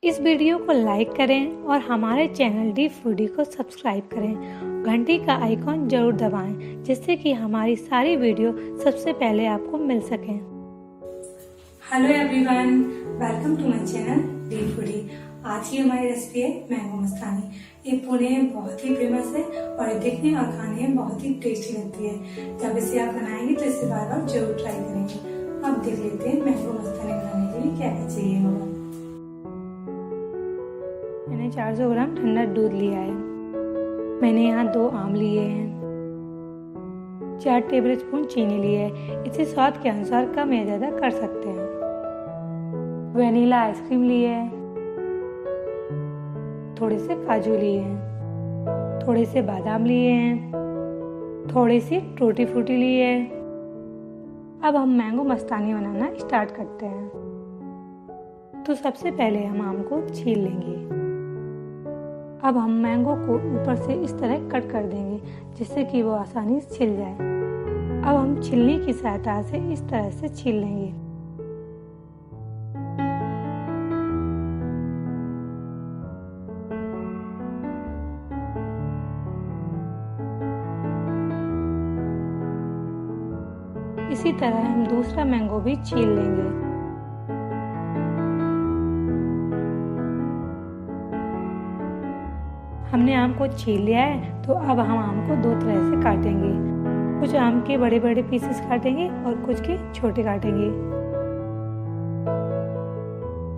इस वीडियो को लाइक करें और हमारे चैनल डी फूडी को सब्सक्राइब करें। घंटी का आइकॉन जरूर दबाएं जिससे कि हमारी सारी वीडियो सबसे पहले आपको मिल सकें। Hello everyone, welcome to my channel D Foodie. आज की हमारी रेसिपी है मैंगो मस्तानी। ये पुणे में बहुत ही फेमस है और ये दिखने और खाने में बहुत ही टेस्टी लगती है। जब इसे आप बनाएंगे तो इसे बार बार जरूर ट्राई करेंगे। अब देख लेते हैं मैंगो मस्तानी बनाने के लिए क्या क्या चाहिए होगा। मैंने 400 ग्राम ठंडा दूध लिया है। मैंने यहाँ 2 आम लिए हैं। 4 टेबलस्पून चीनी लिए है। इसे स्वाद के अनुसार कम या ज़्यादा कर सकते हैं। वनीला आइसक्रीम लिए है। थोड़े से काजू लिए हैं। थोड़े से बादाम लिए हैं। थोड़ी सी टूटी फ्रूटी लिए है। अब हम मैंगो मस्तानी बनाना स्टार्ट करते हैं। तो सबसे पहले हम आम को छील लेंगे। अब हम मैंगो को ऊपर से इस तरह कट कर देंगे जिससे कि वो आसानी से छिल जाए। अब हम छिलने की सहायता से इस तरह से छील लेंगे। इसी तरह हम दूसरा मैंगो भी छील लेंगे। हमने आम को छील लिया है तो अब हम आम को 2 तरह से काटेंगे। कुछ आम के बड़े बड़े पीसेस काटेंगे और कुछ के छोटे काटेंगे।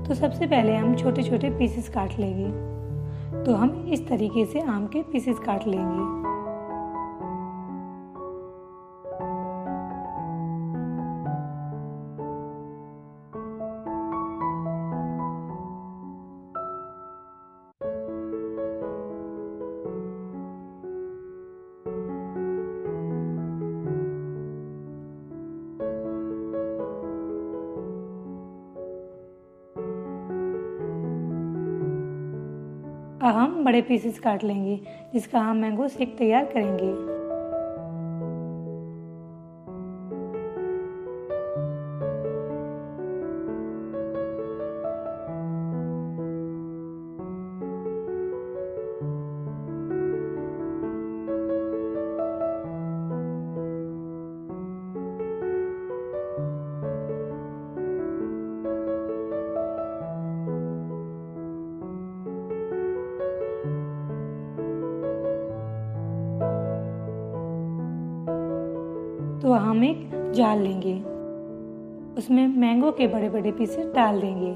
तो सबसे पहले हम छोटे छोटे पीसेस काट लेंगे। तो हम इस तरीके से आम के पीसेस काट लेंगे। अब हम बड़े पीसेस काट लेंगे जिसका हम मैंगो शेक तैयार करेंगे। तो हम एक जार लेंगे, उसमें मैंगो के बड़े बड़े पीसेस डाल देंगे।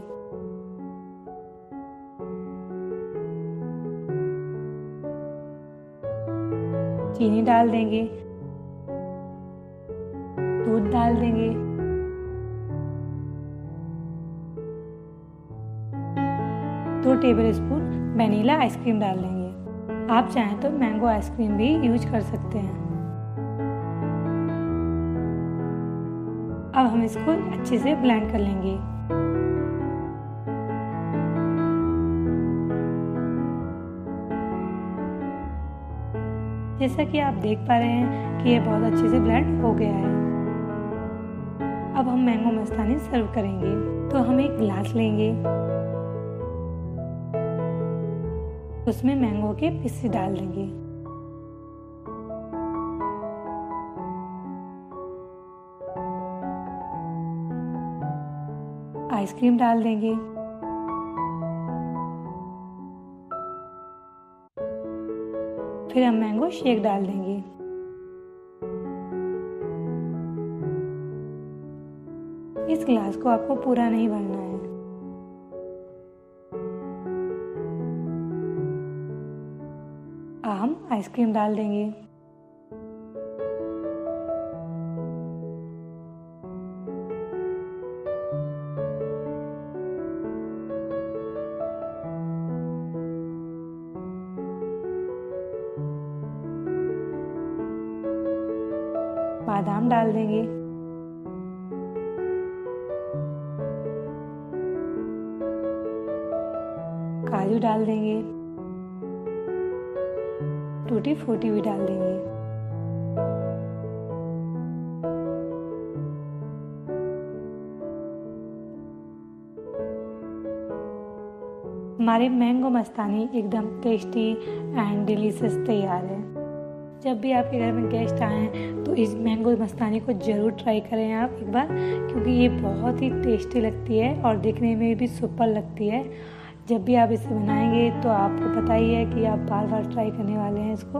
चीनी डाल देंगे। दूध डाल देंगे। 2 टेबलस्पून वनीला आइसक्रीम डाल देंगे। आप चाहें तो मैंगो आइसक्रीम भी यूज कर सकते हैं। अब हम इसको अच्छे से ब्लेंड कर लेंगे। जैसा कि आप देख पा रहे हैं कि ये बहुत अच्छे से ब्लेंड हो गया है। अब हम मैंगो मस्तानी सर्व करेंगे। तो हम एक गिलास लेंगे, उसमें मैंगो के पीसेस डाल देंगे। आइसक्रीम डाल देंगे। फिर हम मैंगो शेक डाल देंगे। इस गिलास को आपको पूरा नहीं भरना है। हम आइसक्रीम डाल देंगे। बादाम डाल देंगे। काजू डाल देंगे। टूटी फ्रूटी भी डाल देंगे। हमारे मैंगो मस्तानी एकदम टेस्टी एंड डिलीशियस तैयार है। जब भी आपके घर में गेस्ट आएँ तो इस मैंगो मस्तानी को ज़रूर ट्राई करें आप एक बार, क्योंकि ये बहुत ही टेस्टी लगती है और देखने में भी सुपर लगती है। जब भी आप इसे बनाएंगे तो आपको पता ही है कि आप बार बार ट्राई करने वाले हैं इसको।